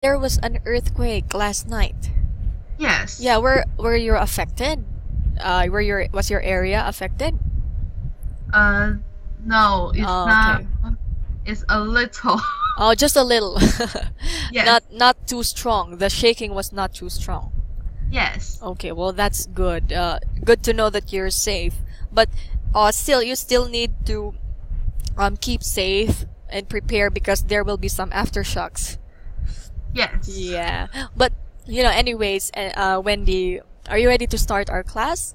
There was an earthquake last night. Yes. Yeah, were you affected? Was your area affected? Uh, no, it's Oh, not. okay. It's a little. Oh, just a little. Yes. Not too strong. The shaking was not too strong. Yes. Okay, well that's good. Good to know that you're safe. But still, you still need to keep safe and prepare because there will be some aftershocks. Yes. Yeah. But anyways, Wendy, are you ready to start our class?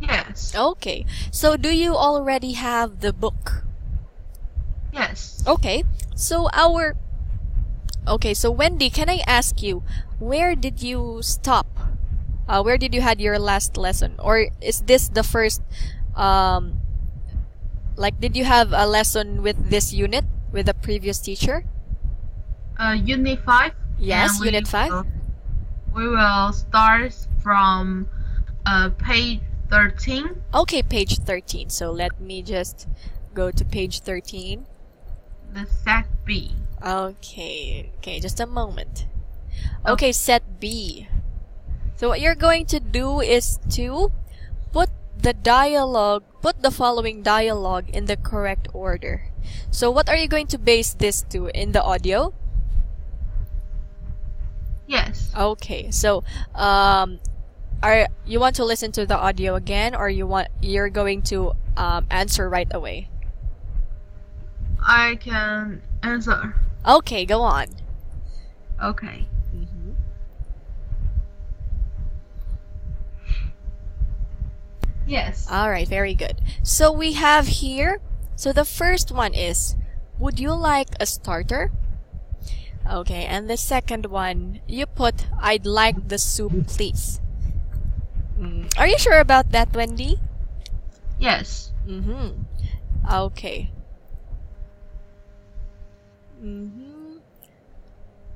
Yes. Okay. So do you already have the book? Yes. Okay. So Wendy, can I ask you, where did you stop? Where did you had your last lesson? Or is this the first, did you have a lesson with this unit with the previous teacher? Unit 5. Yes, and Unit 5. We will start from page 13. Okay, page 13. So let me just go to page 13. The set B. Okay, just a moment. Okay, set B. So what you're going to do is to put the following dialogue in the correct order. So what are you going to base this to in the audio? Yes. Okay, so are you want to listen to the audio again, or you're going to answer right away? I can answer. Okay, go on. Okay. Yes. All right, very good. So we have here, so the first one is, would you like a starter? Okay, and the second one, you put, I'd like the soup, please. Are you sure about that, Wendy? Yes. Okay.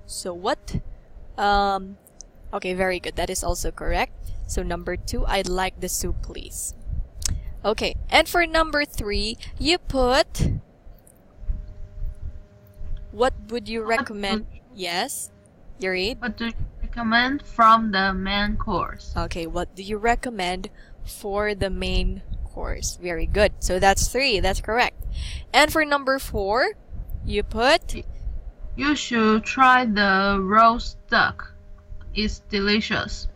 So what? Okay, very good. That is also correct. So number 2, I'd like the soup, please. Okay, and for number 3, you put, what would you recommend? Yes, you read? What do you recommend from the main course? Okay, what do you recommend for the main course? Very good. So that's 3. That's correct. And for number 4, you put, you should try the roast duck. It's delicious.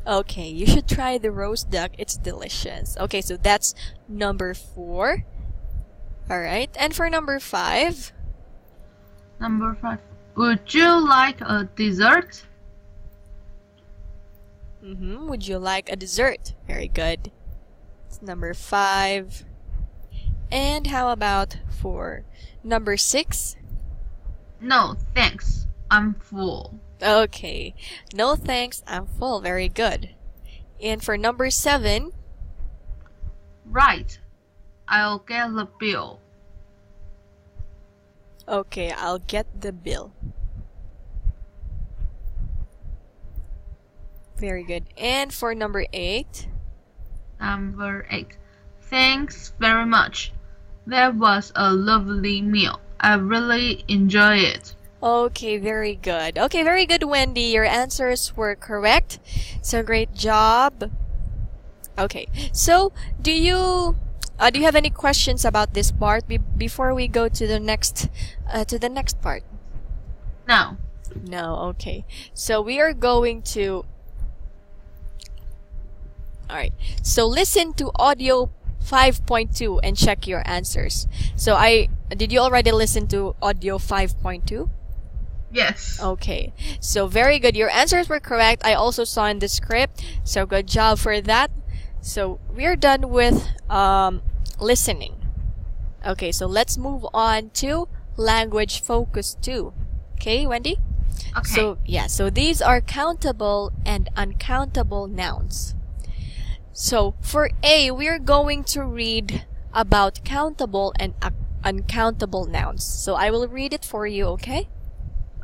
Okay, you should try the roast duck. It's delicious. Okay, so that's number 4. All right. And for number 5? Number 5. Would you like a dessert? Would you like a dessert? Very good. It's number 5. And how about for number 6? No, thanks. I'm full. Okay. No thanks, I'm full. Very good. And for number 7? Right. I'll get the bill. Okay, I'll get the bill. Very good. And for number 8? Number 8. Thanks very much. That was a lovely meal. I really enjoyed it. Okay, very good. Okay, very good, Wendy. Your answers were correct. So great job. Okay, so do you have any questions about this part before we go to the next part? No. No. Okay. So we are going to. All right. So listen to audio 5.2 and check your answers. So did you already listen to audio 5.2? Yes. Okay, so very good. Your answers were correct. I also saw in the script, so good job for that. So we're done with listening. Okay, so let's move on to language focus 2. Okay, Wendy? Okay. So these are countable and uncountable nouns. So for A, we're going to read about countable and uncountable nouns. So I will read it for you, okay?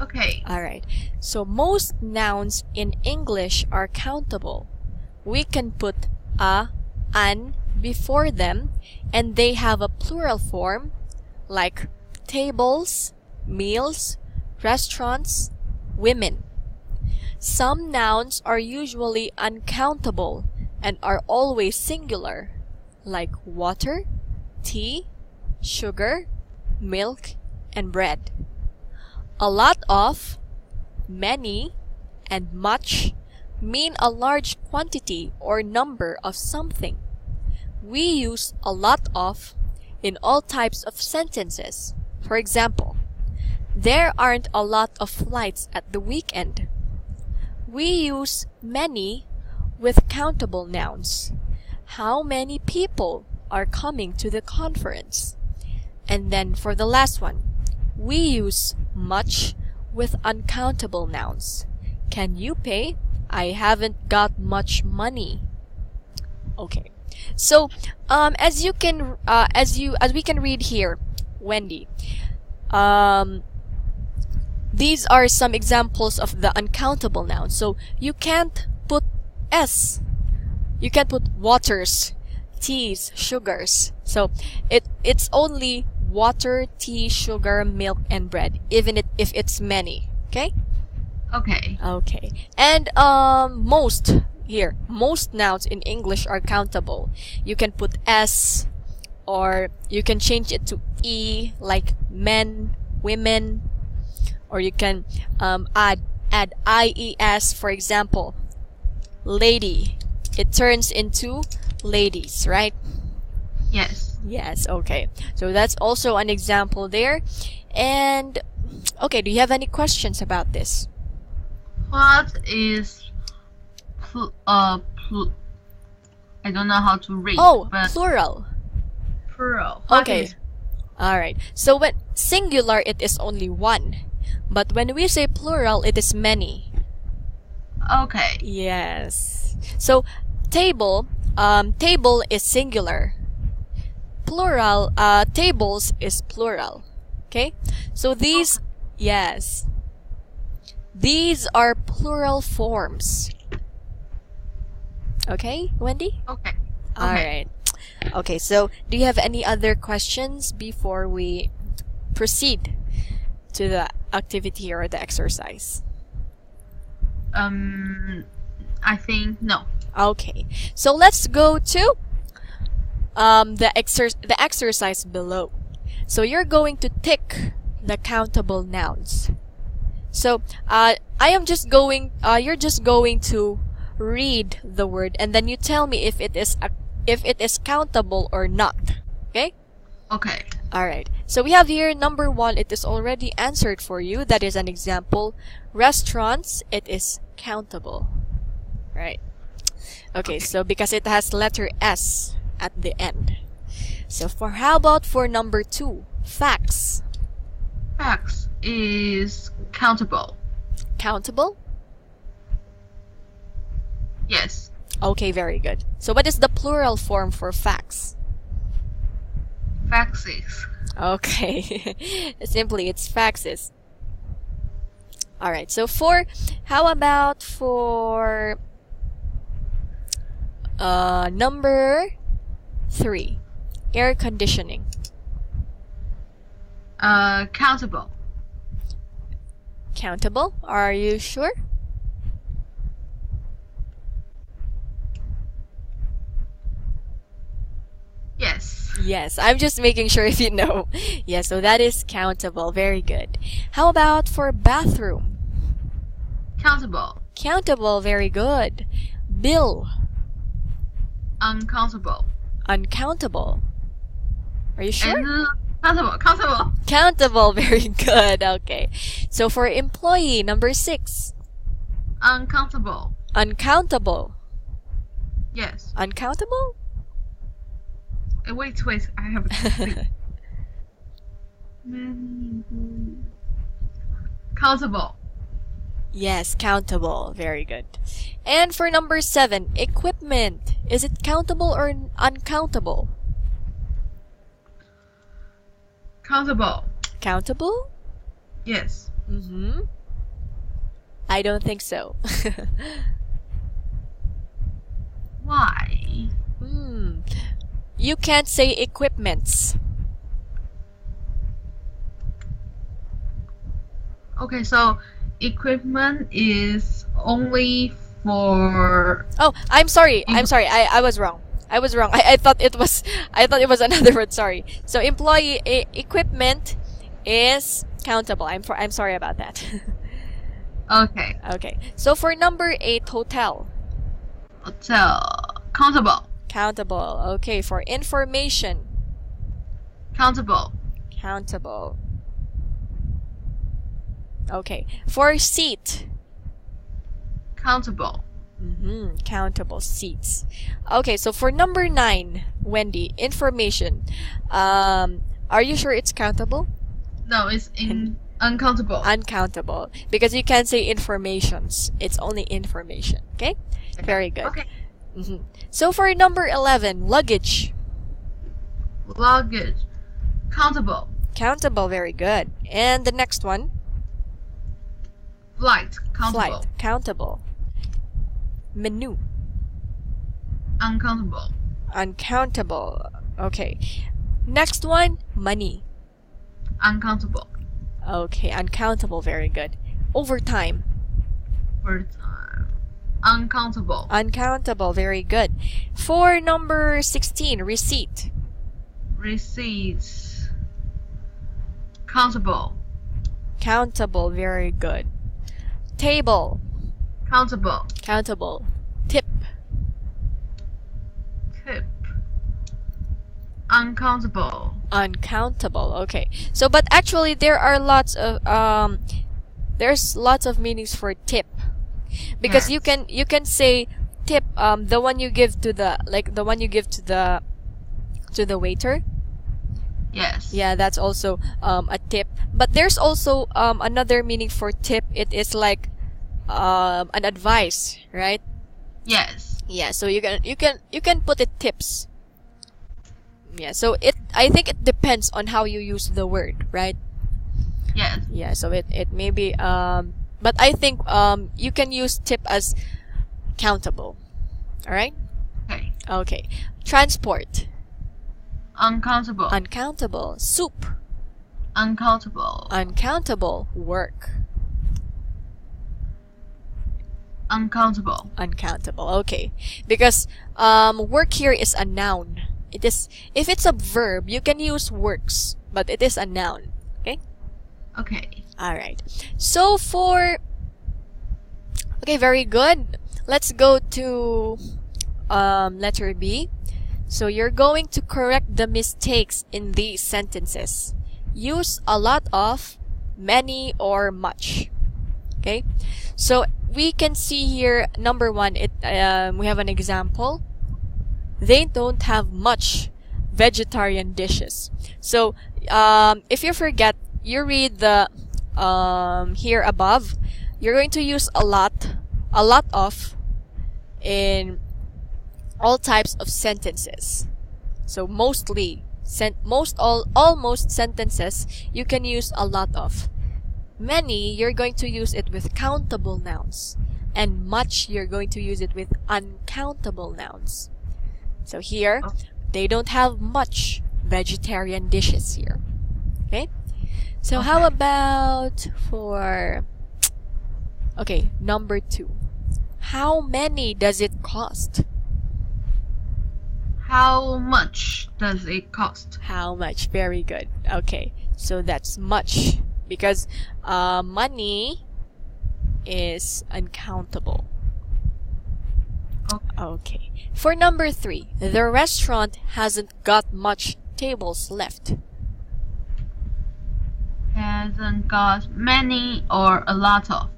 Okay. Alright, so most nouns in English are countable. We can put a, an before them, and they have a plural form like tables, meals, restaurants, women. Some nouns are usually uncountable and are always singular, like water, tea, sugar, milk, and bread. A lot of, many, and much mean a large quantity or number of something. We use a lot of in all types of sentences. For example, there aren't a lot of flights at the weekend. We use many with countable nouns. How many people are coming to the conference? And then for the last one, we use much with uncountable nouns. Can you pay? I haven't got much money. Okay. So, as we can read here, Wendy, these are some examples of the uncountable nouns. So you can't put s. You can't put waters, teas, sugars. So it's only water, tea, sugar, milk, and bread, even if it's many. Okay? Okay. Okay. And most nouns in English are countable. You can put s, or you can change it to e, like men, women, or you can add ies. For example, lady. It turns into ladies, right? Yes. Yes, okay. So that's also an example there. And okay, do you have any questions about this? What is I don't know how to read. Oh, but plural. plural. What Okay. is- All right. So when singular, it is only one. But when we say plural, it is many. Okay. Yes. So table is singular. Plural, tables is plural. Okay? So these, yes. These are plural forms. Okay, Wendy? Okay. All right. Okay, so do you have any other questions before we proceed to the activity or the exercise? I think no. Okay, so let's go to the exercise below. So you're going to tick the countable nouns. So you're just going to read the word, and then you tell me if it is countable or not. Okay? Okay. All right. So we have here number 1. It is already answered for you. That is an example. Restaurants. It is countable. Right. Okay. So because it has letter S at the end. So how about for number 2? Facts. Facts is countable. Countable? Yes. Okay, very good. So what is the plural form for facts? Faxes. Okay. Simply, it's faxes. Alright, so how about for number 3? Air conditioning. Countable. Countable? Are you sure? Yes. Yes, I'm just making sure if you know. Yeah, so that is countable. Very good. How about for bathroom? Countable. Countable. Very good. Bill. Uncountable. Uncountable. Are you sure? And countable. Countable. Countable. Very good. Okay. So for employee, number 6. Uncountable. Uncountable. Yes. Uncountable? Wait. I have to think. Countable. Yes, countable. Very good. And for number 7, equipment. Is it countable or uncountable? Countable. Countable? Yes. Mm-hmm. I don't think so. Why? You can't say equipments. Okay, so equipment is only for Oh, I'm sorry. em- I'm sorry. I was wrong. I was wrong. I thought it was another word. Sorry. So employee equipment is countable. I'm sorry about that. okay. Okay. So for number 8, hotel. Hotel countable. Countable. Okay. For information. Countable. Countable. Okay. For seat. Countable. Countable seats. Okay, so for number 9, Wendy, information. Are you sure it's countable? No, it's uncountable. Uncountable. Because you can't say informations. It's only information. Okay? Very good. Okay. So for number 11, luggage. Luggage. Countable. Countable. Very good. And the next one, Flight. Countable. flight. Countable. Menu. Uncountable. Uncountable. Okay. Next one, money. Uncountable. Okay, uncountable. Very good. Overtime. For time. Uncountable. Uncountable. Very good. For number 16, receipt. Receipts. Countable. Countable. Very good. Table. Countable. Countable. Tip. Tip. Uncountable. Uncountable. Okay. So, but actually, there are lots of there's lots of meanings for tip, because Yes. you can say tip, the one you give to the waiter. Yes. Yeah, that's also a tip. But there's also another meaning for tip. It is like an advice, right? Yes. Yeah, so you can put it tips. Yeah, so I think it depends on how you use the word, right? Yes. Yeah, so it may be but I think you can use tip as countable. All right? Okay. Okay. Transport. Uncountable. Uncountable. Soup. Uncountable. Uncountable. Work. Uncountable. Uncountable. Okay. Because work here is a noun. It is, if it's a verb, you can use works, but it is a noun. Okay? Okay. All right. So okay, very good. Let's go to letter B. So you're going to correct the mistakes in these sentences. Use a lot of, many, or much. Okay? So we can see here, number 1, we have an example. They don't have much vegetarian dishes. So if you forget, you read the here above, you're going to use a lot of in all types of sentences. So almost sentences you can use a lot of. Many, you're going to use it with countable nouns, and much, you're going to use it with uncountable nouns. So here, they don't have much vegetarian dishes here. Okay? So Okay. how about for number 2. How many does it cost? How much does it cost? How much? Very good. Okay. So that's much, because money is uncountable. Okay. For number 3, the restaurant hasn't got much tables left. Hasn't got many or a lot of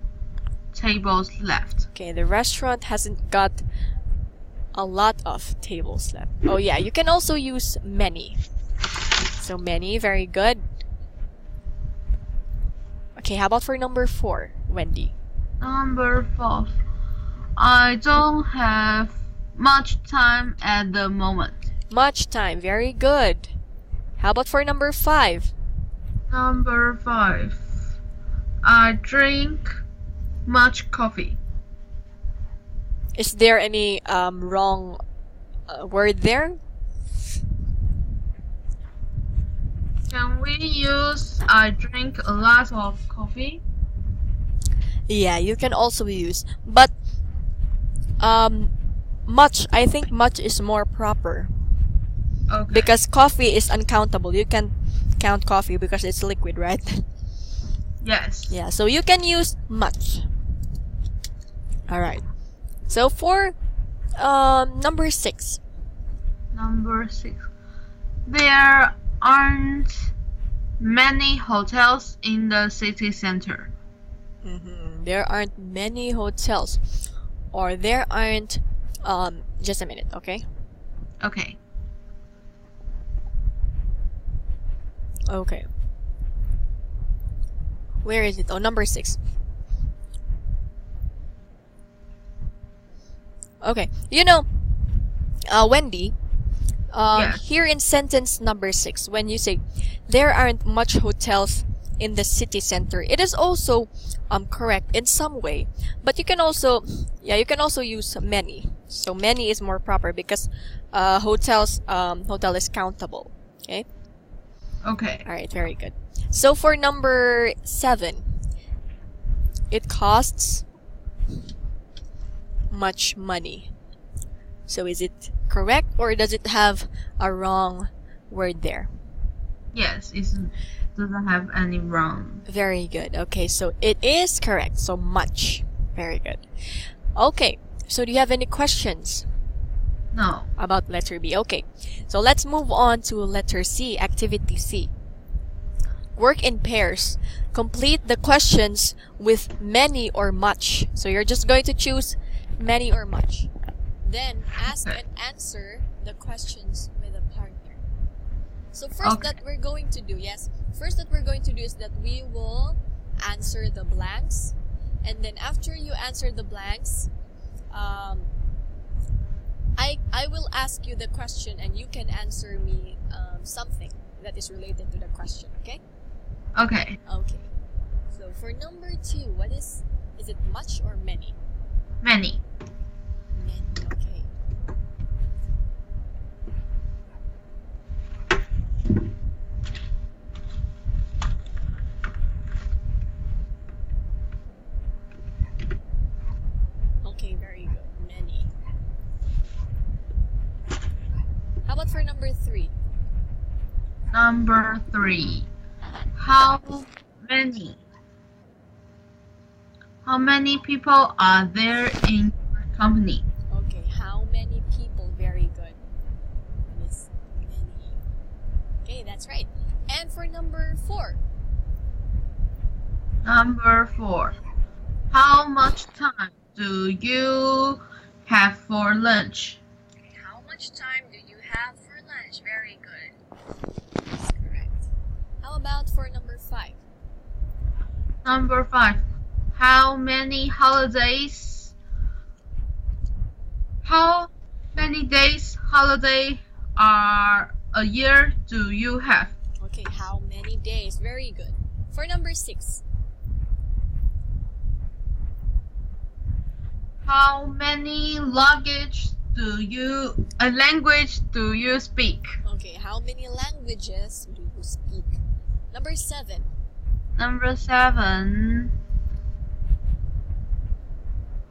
tables left. Okay, the restaurant hasn't got a lot of tables left. Oh yeah, you can also use many. So many, very good. Okay, how about for number 4, Wendy? Number 4. I don't have much time at the moment. Much time, very good. How about for number 5? Number 5. I drink much coffee. Is there any wrong word there? Can we use I drink a lot of coffee? Yeah, you can also use, but much. I think much is more proper Okay. because coffee is uncountable. You can count coffee because it's liquid, right? Yes. Yeah, so you can use much. All right. So for number 6. Number 6. There aren't many hotels in the city center. There aren't many hotels, or there aren't. Just a minute, okay? Okay. Okay. Where is it? Oh, number 6. Okay. Wendy, Yes. here in sentence number 6, when you say there aren't much hotels in the city center, it is also correct in some way, but you can also use many. So many is more proper because hotel is countable. Okay. Okay. All right. Very good. So for number 7, it costs much money. So is it correct, or does it have a wrong word there? Yes, it doesn't have any wrong. Very good. Okay, so it is correct. So much. Very good. Okay, so do you have any questions No. about letter B? Okay, so let's move on to letter C, activity C. Work in pairs. Complete the questions with many or much. So you're just going to choose many or much. Then ask and answer the questions with a partner. So first that we're going to do is that we will answer the blanks, and then after you answer the blanks, I will ask you the question and you can answer me something that is related to the question. Okay? Okay. Okay. So for number 2, what is it much or many? Many. Many. Okay. Okay, very good. Many. How about for number 3? Number 3. How many? How many people are there in your company? Okay, how many people? Very good. Miss many. Okay, that's right. And for number 4? Number 4. How much time do you have for lunch? How much time do you have for lunch? Very good. That's correct. How about for number 5? Number 5. How many days holiday are a year do you have? Okay, how many days? Very good. For number 6? How many language do you speak? Okay, how many languages do you speak? Number 7. Number 7.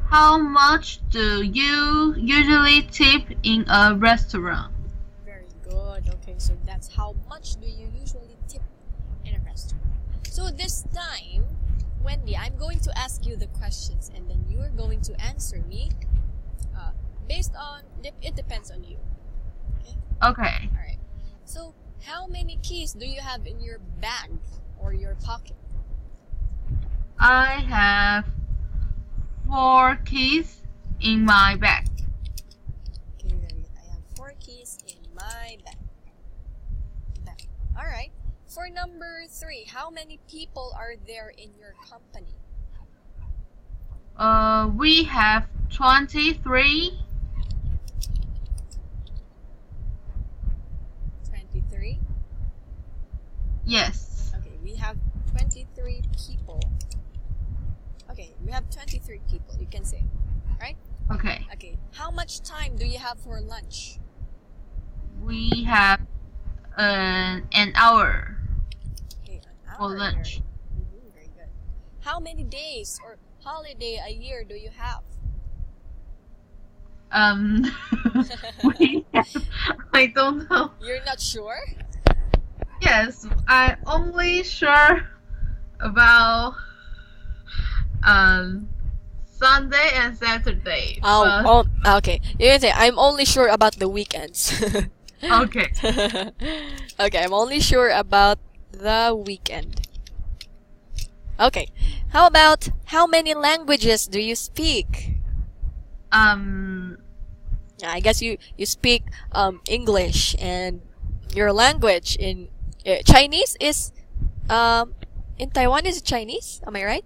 How much do you usually tip in a restaurant? Very good. Okay, so that's how much do you usually tip in a restaurant. So this time, Wendy, I'm going to ask you the questions and then you are going to answer me based on, it depends on you. Okay? Okay. Alright. So, how many keys do you have in your bag or your pocket? I have 4 keys in my bag. Okay, very good. I have 4 keys in my bag. Alright. For number 3, how many people are there in your company? We have 23. 23? Yes. Okay, we have 23 people. Okay, we have 23 people, you can say. Right? Okay. Okay, how much time do you have for lunch? We have an hour Okay, an hour. for lunch. Very good. How many days or holiday a year do you have? We I don't know. You're not sure? Yes, I only sure about um Sunday and Saturday. Oh, okay. You can say, I'm only sure about the weekends. Okay. Okay, I'm only sure about the weekend. Okay. How about how many languages do you speak? I guess you speak English, and your language in Chinese is in Taiwan is it Chinese? Am I right?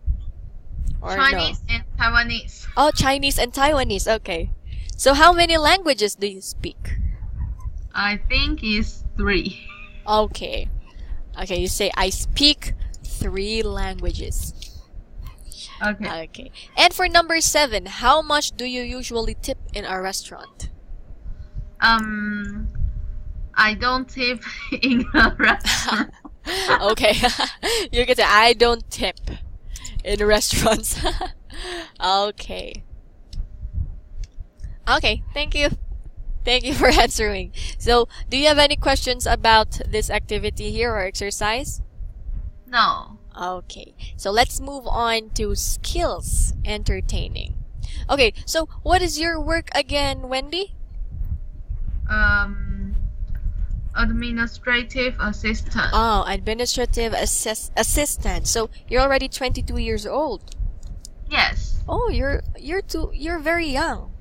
Or Chinese no? and Taiwanese. Oh, Chinese and Taiwanese. Okay. So how many languages do you speak? I think it's 3. Okay. Okay, you say I speak 3 languages. Okay. Okay. And for number 7, how much do you usually tip in a restaurant? I don't tip in a restaurant. Okay. You can say I don't tip in restaurants. Okay. Okay, thank you. Thank you for answering. So, do you have any questions about this activity here or exercise? No. Okay, so let's move on to skills entertaining. Okay, so what is your work again, Wendy? Administrative assistant. Oh, administrative assistant. So you're already 22 years old. Yes. Oh, you're very young.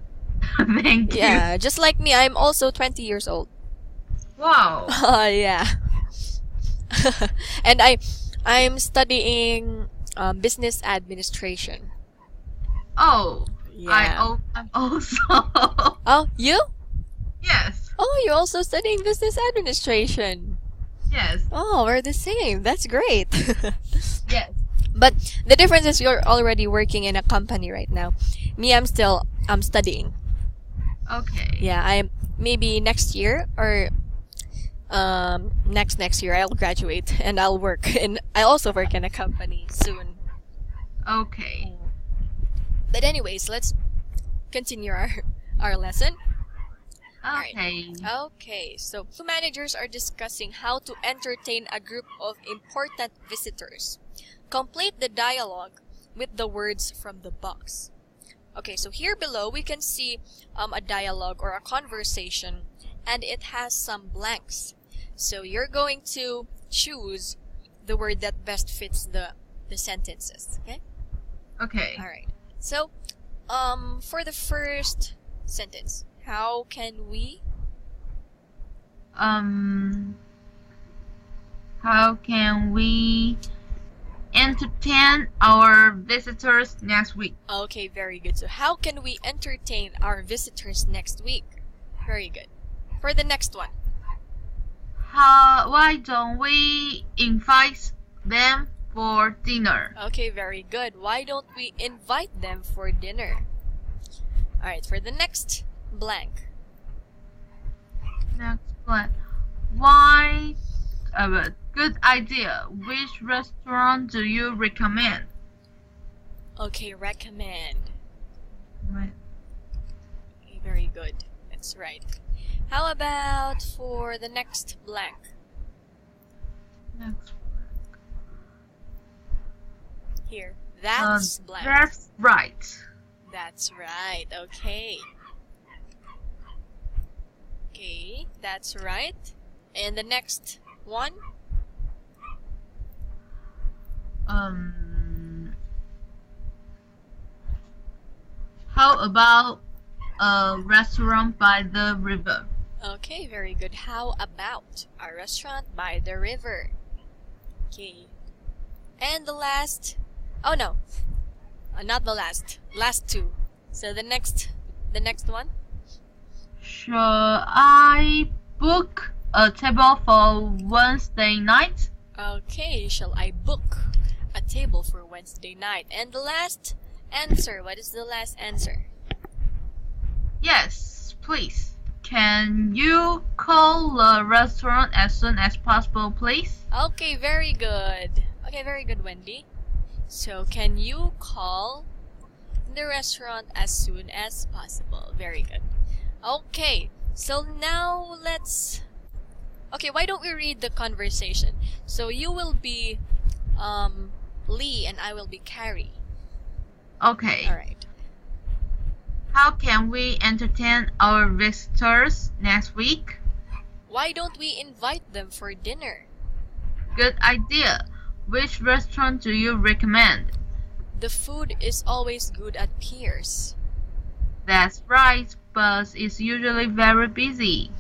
Thank you. Yeah, just like me, I'm also 20 years old. Wow. Yeah. And I'm studying business administration. Oh. Yeah. I'm also. Oh, you? Yes. Oh, you're also studying business administration. Yes. Oh, we're the same. That's great. Yes. But the difference is you're already working in a company right now. Me, I'm studying. Okay. Yeah, I'm maybe next year or next year I'll graduate and I'll also work in a company soon. Okay. But anyways, let's continue our lesson. Okay. Okay, so two managers are discussing how to entertain a group of important visitors. Complete the dialogue with the words from the box. Okay, so here below we can see a dialogue or a conversation, and it has some blanks. So you're going to choose the word that best fits the sentences. Okay? Okay. All right. So, for the first sentence, how can we entertain our visitors next week? Okay, very good. So how can we entertain our visitors next week? Very good. For the next one. Why don't we invite them for dinner? Okay, very good. Why don't we invite them for dinner? Alright, for the next blank. Next one. Why? Good idea. Which restaurant do you recommend? Okay, recommend. Right. Okay, very good. That's right. How about for the next blank? Next. Here. That's blank. That's right. That's right. Okay. Okay, that's right. And the next one? How about a restaurant by the river? Okay, very good. How about a restaurant by the river? Okay. And the last... Oh no. Not the last. Last two. So the next one? Shall I book a table for Wednesday night? Okay, shall I book a table for Wednesday night? And the last answer. What is the last answer? Yes, please. Can you call the restaurant as soon as possible, please? Okay, very good. Okay, very good, Wendy. So can you call the restaurant as soon as possible? Very good. Okay, so now let's... Okay, why don't we read the conversation? So you will be Lee and I will be Carrie. Okay. Alright. How can we entertain our visitors next week? Why don't we invite them for dinner? Good idea. Which restaurant do you recommend? The food is always good at Pierce. That's right, but it's usually very busy.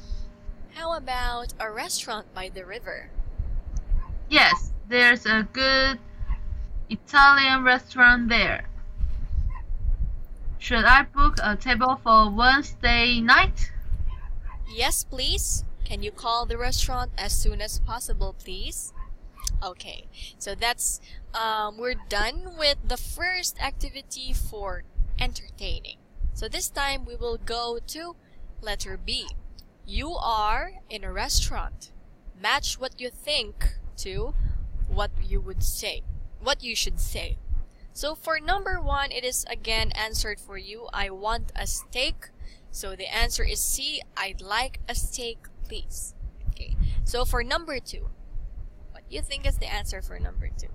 How about a restaurant by the river? Yes, there's a good Italian restaurant there. Should I book a table for Wednesday night? Yes, please. Can you call the restaurant as soon as possible, please? Okay, so that's we're done with the first activity for entertaining. So this time we will go to letter B. You are in a restaurant. Match what you think to what you would say, what you should say. So for number 1, it is again answered for you. I want a steak. So the answer is C. I'd like a steak, please. Okay. So for number 2, what do you think is the answer for number 2?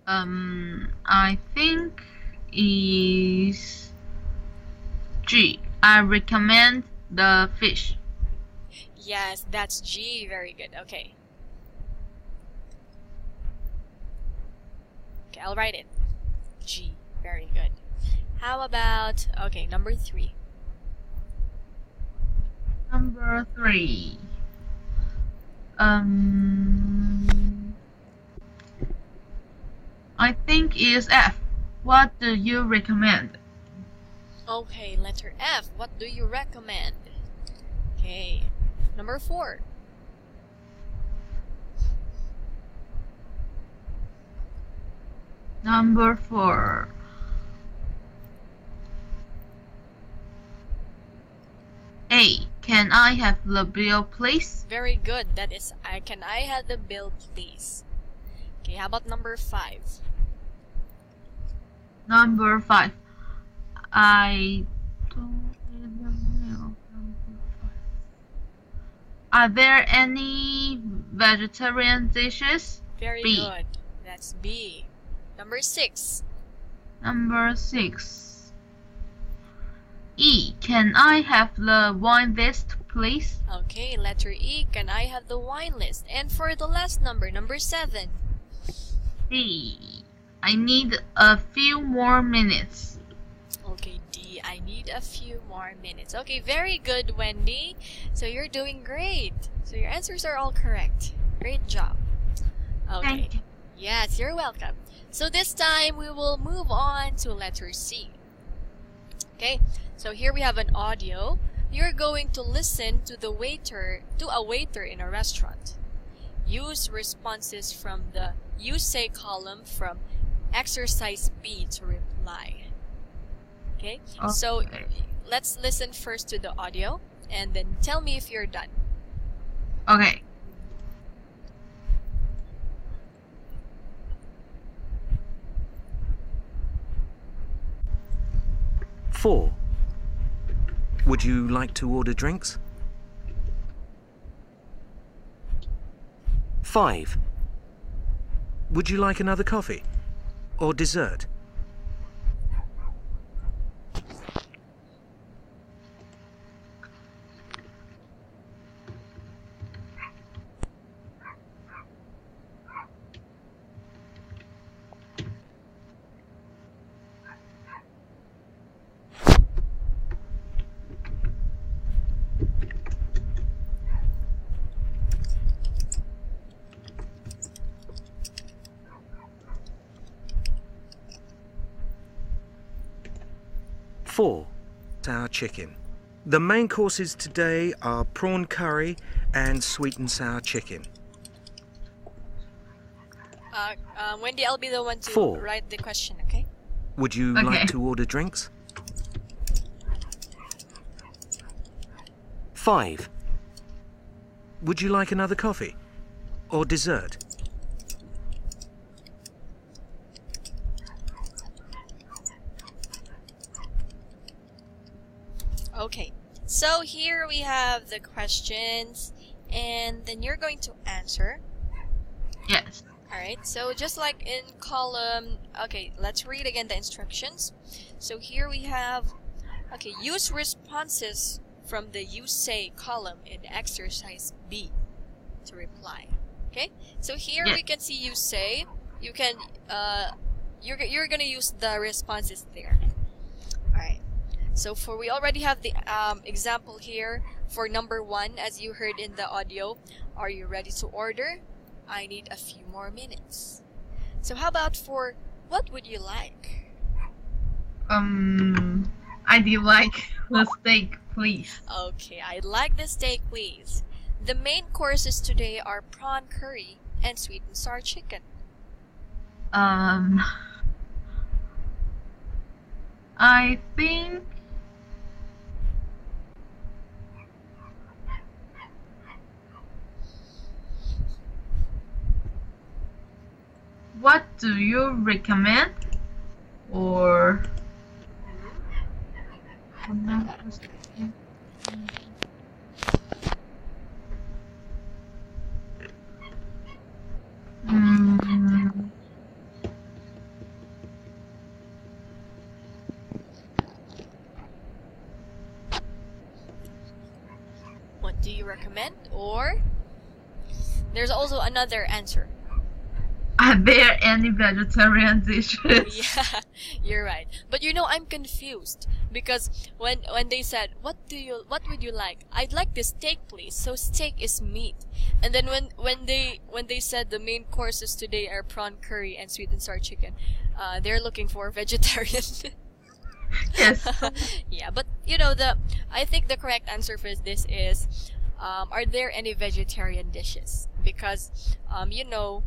I think is G. I recommend the fish. Yes, that's G. Very good. Okay. Okay, I'll write it. G. Very good. How about, okay, number 3. Number 3. I think is F. What do you recommend? Okay, letter F. What do you recommend? Okay. Number 4. Number 4. A. Can I have the bill, please? Very good. That is, can I have the bill, please? Okay, how about number 5? Number 5. I don't need the bill. Number 5. Are there any vegetarian dishes? Very B. good. That's B. Number 6. Number 6. E. Can I have the wine list, please? Okay, letter E. Can I have the wine list? And for the last number, number 7. D. I need a few more minutes. Okay, D. I need a few more minutes. Okay, very good, Wendy. So you're doing great. So your answers are all correct. Great job. Okay. Thank you. Yes, you're welcome. So this time we will move on to letter C. Okay, so here we have an audio. You're going to listen to a waiter in a restaurant. Use responses from the You Say column from exercise B to reply. Okay, so let's listen first to the audio and then tell me if you're done. Okay. Four. Would you like to order drinks? 5. Would you like another coffee or dessert? 4. Sour chicken. The main courses today are prawn curry and sweet and sour chicken. Wendy, I'll be the one to 4. write the question, okay? Would you like to order drinks? 5. Would you like another coffee or dessert? Okay, so here we have the questions, and then you're going to answer. Yes. Alright, so just like in column, okay, let's read again the instructions. So here we have, okay, use responses from the you say column in exercise B to reply. Okay, so here Yeah. we can see you say, you can, you're gonna use the responses there. Alright, so we already have the example here for number 1, as you heard in the audio. Are you ready to order? I need a few more minutes. So how about for what would you like? I do like the steak, please. Okay, I'd like the steak, please. The main courses today are prawn curry and sweet and sour chicken. I think what do you recommend? Or Mm, What do you recommend? Or there's also another answer. are there any vegetarian dishes? Yeah, you're right. But you know, I'm confused because when they said, what would you like? I'd like the steak, please. So steak is meat. And then when they said the main courses today are prawn curry and sweet and sour chicken, they're looking for vegetarian. Yes. Yeah, but you know, I think the correct answer for this is, are there any vegetarian dishes? Because you know,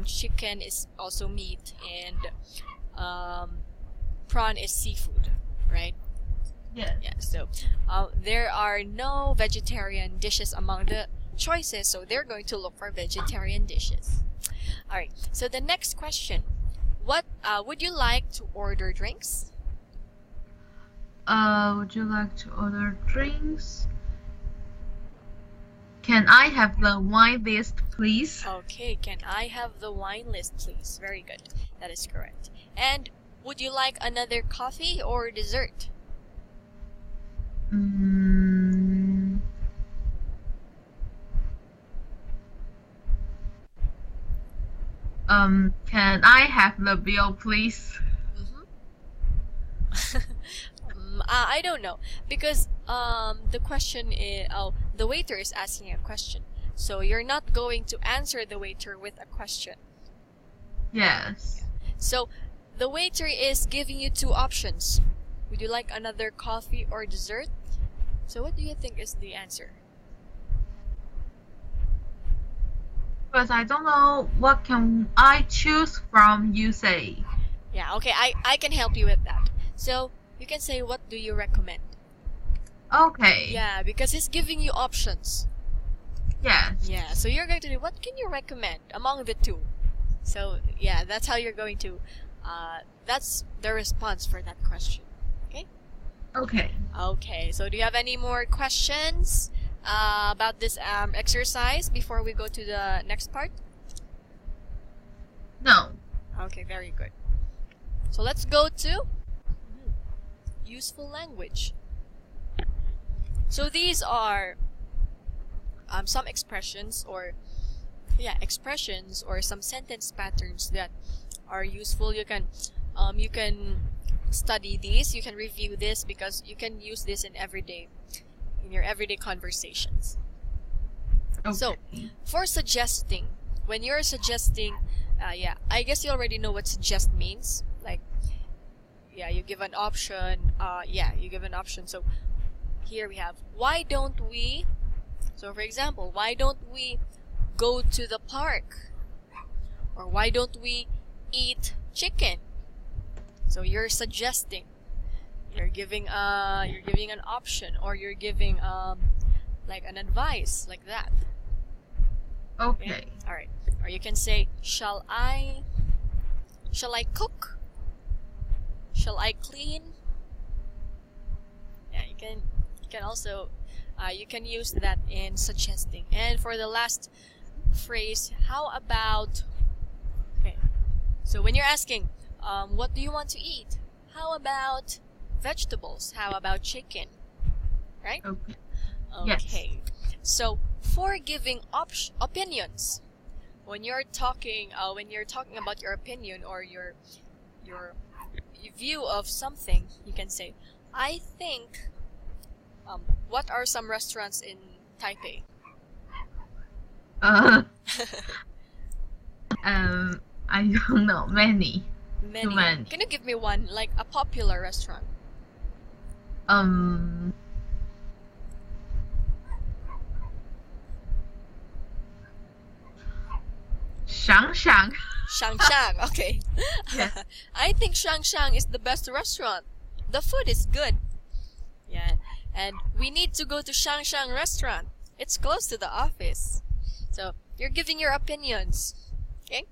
chicken is also meat, and prawn is seafood, right? Yes. Yeah, so there are no vegetarian dishes among the choices, so they're going to look for vegetarian dishes. Alright, so the next question. What would you like to order drinks? Would you like to order drinks? Can I have the wine list, please? Okay, can I have the wine list, please? Very good. That is correct. And would you like another coffee or dessert? Mm, can I have the bill, please? I don't know, because the question is, the waiter is asking a question, so you're not going to answer the waiter with a question. Yes. So the waiter is giving you 2 options. Would you like another coffee or dessert? So what do you think is the answer? But I don't know what can I choose from, you say. Yeah, okay, I can help you with that. So you can say, what do you recommend? Okay. Yeah, because it's giving you options. Yes. Yeah, so you're going to do, what can you recommend among the 2? So yeah, that's how you're going to, that's the response for that question. Okay? Okay. Okay, so do you have any more questions about this exercise before we go to the next part? No. Okay, very good. So let's go to useful language. So these are some expressions or some sentence patterns that are useful. You can study these, you can review this, because you can use this in your everyday conversations. Okay. So for suggesting, when you're suggesting, I guess you already know what suggest means. Like, you give an option. You give an option. So here we have, why don't we? So for example, why don't we go to the park? Or why don't we eat chicken? So you're suggesting. You're giving an option, or you're giving like an advice, like that. Okay. All right. Or you can say, shall I cook? Shall I clean? Yeah, you can also you can use that in suggesting. And for the last phrase, how about, okay, so when you're asking, what do you want to eat? How about vegetables? How about chicken? Right? Okay. Okay. So for giving opinions, when you're talking about your opinion or your view of something, you can say, I think. What are some restaurants in Taipei? Uh, I don't know. Many. Many. Too many. Can you give me one, like a popular restaurant? Shang Shang. Shangshang. Okay. Yes. I think Shangshang is the best restaurant. The food is good. Yeah. And we need to go to Shangshang restaurant. It's close to the office. So you're giving your opinions. Okay?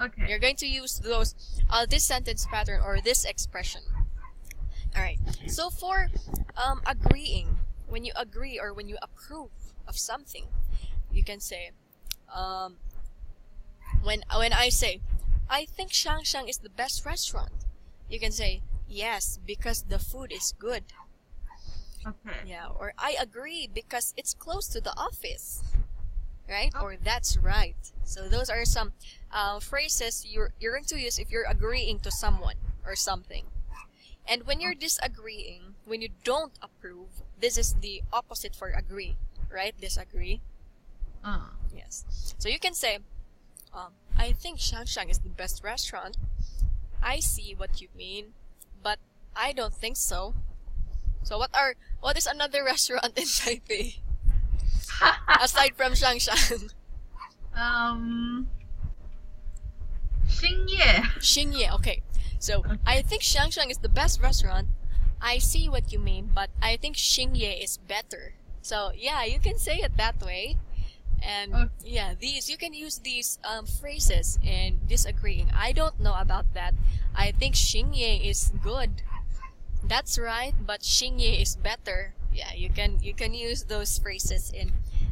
Okay. You're going to use this sentence pattern or this expression. Alright. So for agreeing, when you agree or when you approve of something, you can say, when I say, I think Shangshang is the best restaurant, you can say, yes, because the food is good. Okay. Yeah, or I agree because it's close to the office. Right? Or that's right. So those are some phrases you're going to use if you're agreeing to someone or something. And when you're disagreeing, when you don't approve, this is the opposite for agree. Right? Disagree. Yes. So you can say, I think Shangshang is the best restaurant. I see what you mean, but I don't think so. So what is another restaurant in Taipei aside from Shangshang? Xingye. Xingye. Okay. So I think Shangshang is the best restaurant. I see what you mean, but I think Xingye is better. So yeah, you can say it that way. And yeah, you can use these phrases in disagreeing. I don't know about that. I think Xingye is good. That's right, but Xingye is better. Yeah, you can use those phrases in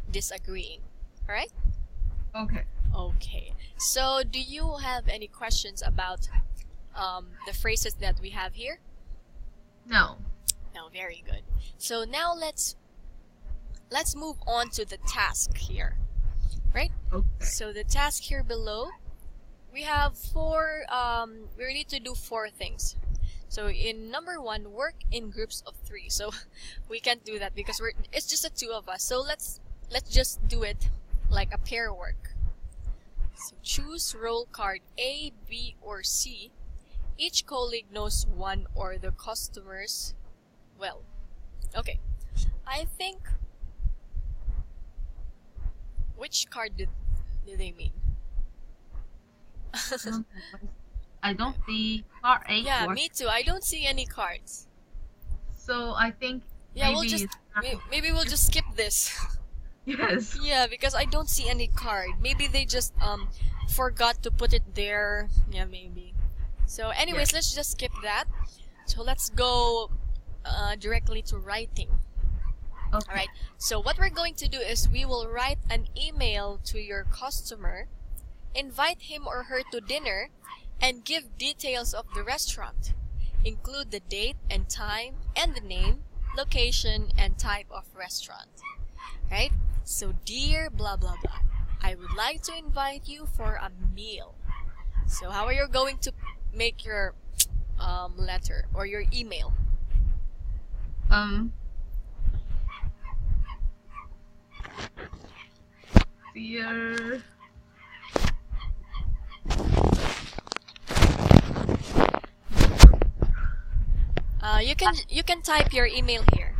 disagreeing. All right? Okay. Okay. So, do you have any questions about the phrases that we have here? No. No, very good. So now let's move on to the task here. Right? Okay. So the task here below, we have we need to do 4 things. So in number 1, work in groups of 3. So we can't do that because it's just the 2 of us. So let's just do it like a pair work. So choose roll card A, B, or C. Each colleague knows one or the customers well. Okay. I think, which card do they mean? I don't see card 8. Yeah, me too. I don't see any cards. So I think Yeah, maybe maybe we'll just skip this. Yes. Yeah, because I don't see any card. Maybe they just forgot to put it there. Yeah, maybe. So anyways, let's just skip that. So let's go directly to writing. Okay. Alright, so what we're going to do is we will write an email to your customer, invite him or her to dinner, and give details of the restaurant. Include the date and time and the name, location, and type of restaurant. Right? So, dear blah blah blah, I would like to invite you for a meal. So, how are you going to make your letter or your email? Dear. You can type your email here.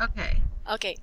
Okay. Okay.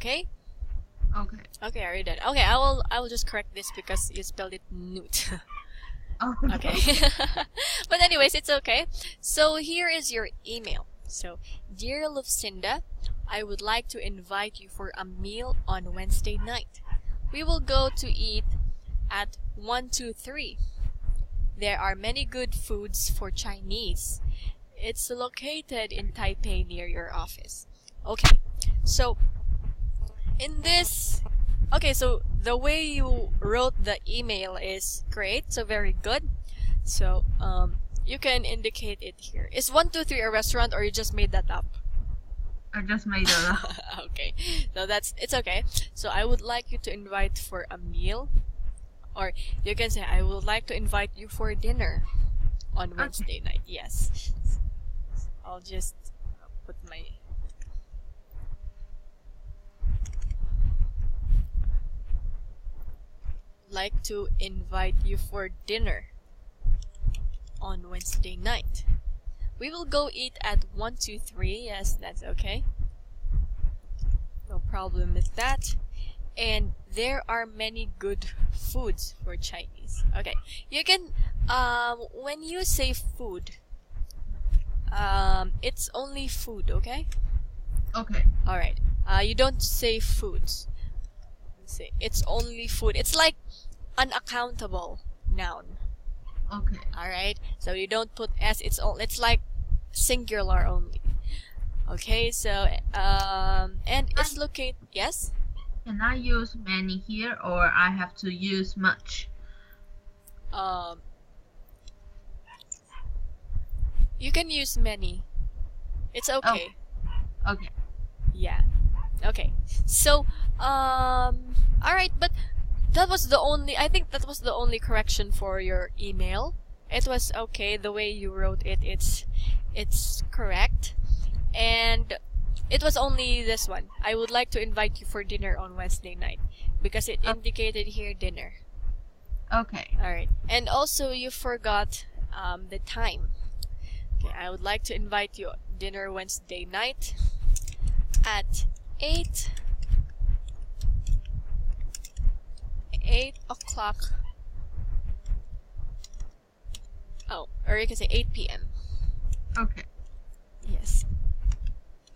Okay? Okay. Okay, are you done? Okay, I will just correct this because you spelled it newt. Okay. But anyways, it's okay. So here is your email. So, dear Lucinda, I would like to invite you for a meal on Wednesday night. We will go to eat at 123. There are many good foods for Chinese. It's located in Taipei near your office. Okay. So, in this okay, so the way you wrote the email is great, so very good. So, you can indicate it here. Is 123 a restaurant or you just made that up? I just made it up. Okay, so it's okay. So I would like you to invite for a meal, or you can say I would like to invite you for dinner on Wednesday night. Yes, I'll just put my like to invite you for dinner on Wednesday night. We will go eat at 123. Yes, that's okay. No problem with that. And there are many good foods for Chinese. Okay, you can when you say food, it's only food. Okay. Okay. All right. You don't say foods. Say it's only food. It's like unaccountable noun. Okay. All right. So you don't put s. It's like singular only. Okay. So and it's located. Yes. Can I use many here, or I have to use much? You can use many. It's okay. Okay. Yeah. Okay. So, all right, but that was the only, I think that was the only correction for your email. It was okay the way you wrote it. It's correct. And it was only this one. I would like to invite you for dinner on Wednesday night because it indicated here dinner. Okay. All right. And also you forgot the time. Okay, I would like to invite you dinner Wednesday night at 8 o'clock. Oh, or you can say 8 p.m. Okay. Yes.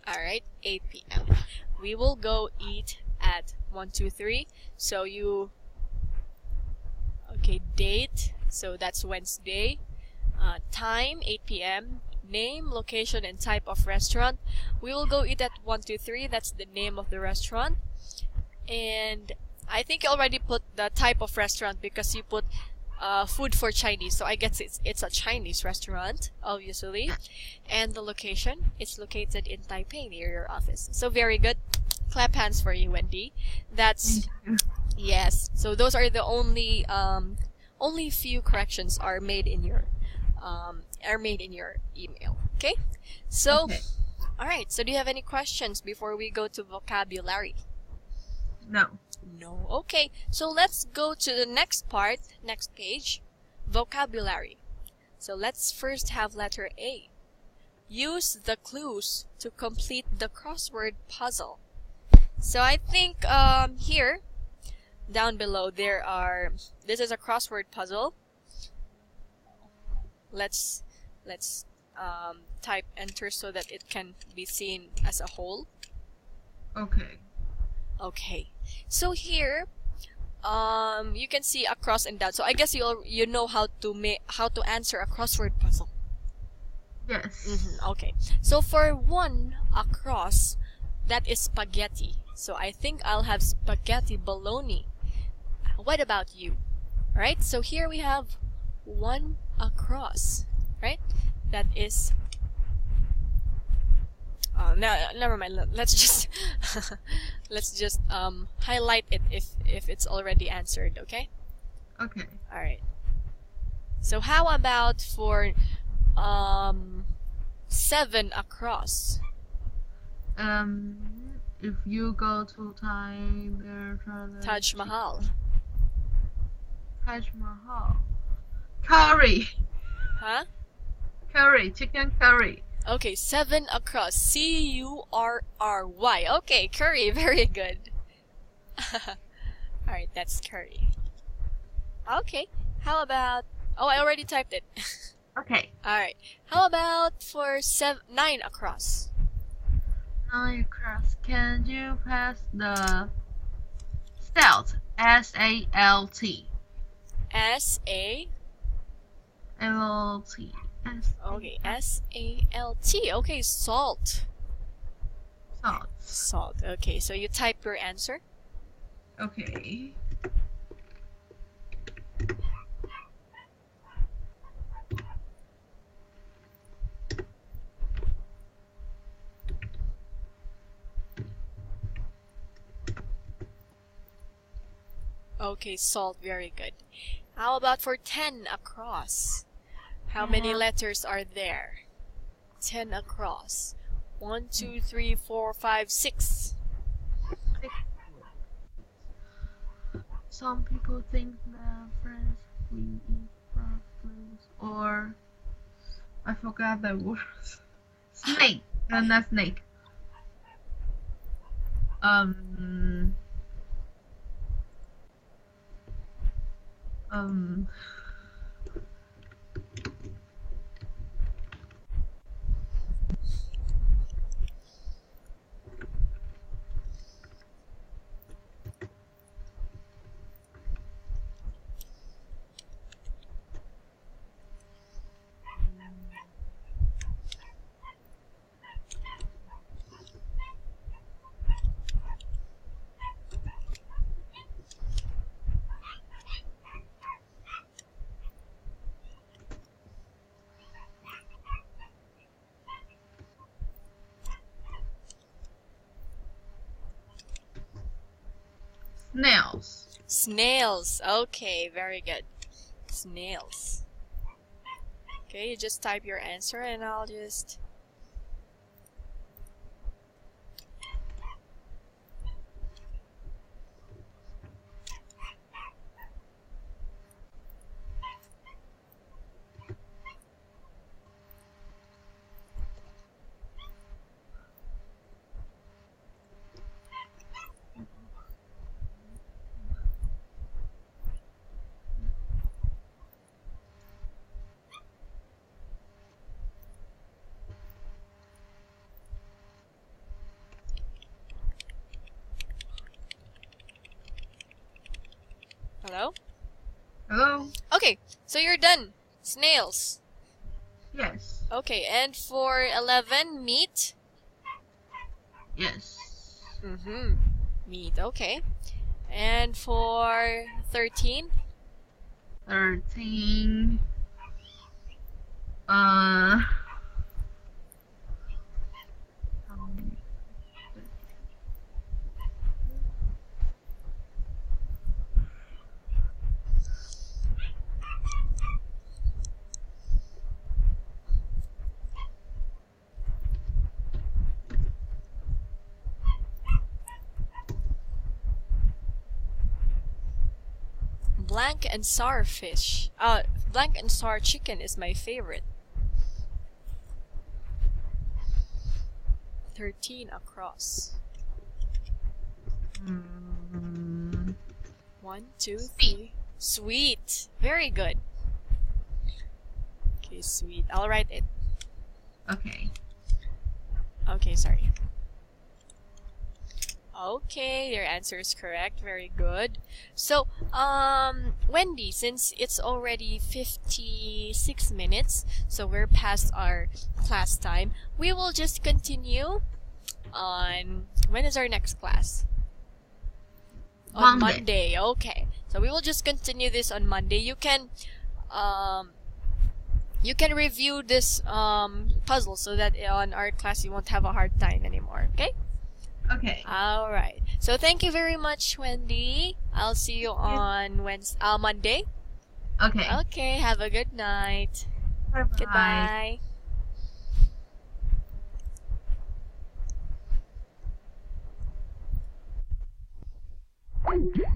Alright, 8 p.m. We will go eat at 123. So you... Okay, date. So that's Wednesday. Time, 8 p.m. Name, location, and type of restaurant. We will go eat at 123. That's the name of the restaurant. And I think you already put the type of restaurant because you put food for Chinese. So I guess it's a Chinese restaurant, obviously. And the location, it's located in Taipei near your office. So very good. Clap hands for you, Wendy. That's... Yes. So those are the only few corrections are made in your email. Okay? So, Okay. alright. So do you have any questions before we go to vocabulary? No. No. Okay. So let's go to the next part, next page. Vocabulary. So let's first have letter A. Use the clues to complete the crossword puzzle. So I think here, down below, this is a crossword puzzle. Let's type enter so that it can be seen as a whole. Okay. Okay. So here, you can see across and down. So I guess you know how to answer a crossword puzzle. Yes. Okay. So for one across, that is spaghetti. So I think I'll have spaghetti bologna. What about you? Right? So here we have one across, right? That is no, never mind. Let's just highlight it if it's already answered, okay? Okay. All right. So how about for 7 across? If you go to Taj Mahal. Taj Mahal. Curry. Huh? Curry. Chicken curry. Okay, 7 across. Curry. Okay, curry. Very good. Alright, that's curry. Okay, how about... Oh, I already typed it. Okay. Alright, how about for 9 across? 9 across. Can you pass the salt? S-A-L-T. S-A... L-T. Okay, S-A-L-T. Okay, salt. Salt. Salt. Okay, so you type your answer. Okay. Okay, salt. Very good. How about for 10 across? How many letters are there? 10 across. 1, 2, 3, 4, 5, 6. Some people think that friends we eat broccoli or I forgot the words. Snake. Not snake. Um. Snails. Snails. Okay, very good. Snails. Okay, you just type your answer and I'll just... Hello? Hello? Okay, so you're done. Snails. Yes. Okay, and for 11, meat? Yes. Mm-hmm. Meat, okay. And for 13? 13. Blank and sour fish. Blank and sour chicken is my favorite. 13 across. 1, 2, 3. Sweet. Very good. Okay, sweet. I'll write it. Okay. Okay, sorry. Okay, your answer is correct. Very good. So, Wendy, since it's already 56 minutes, so we're past our class time, we will just continue on... When is our next class? On Monday. Okay. So we will just continue this on Monday. You can review this puzzle so that on our class you won't have a hard time anymore. Okay? Okay. All right. So thank you very much, Wendy. I'll see you on Monday. Okay. Okay. Have a good night. Bye-bye. Goodbye.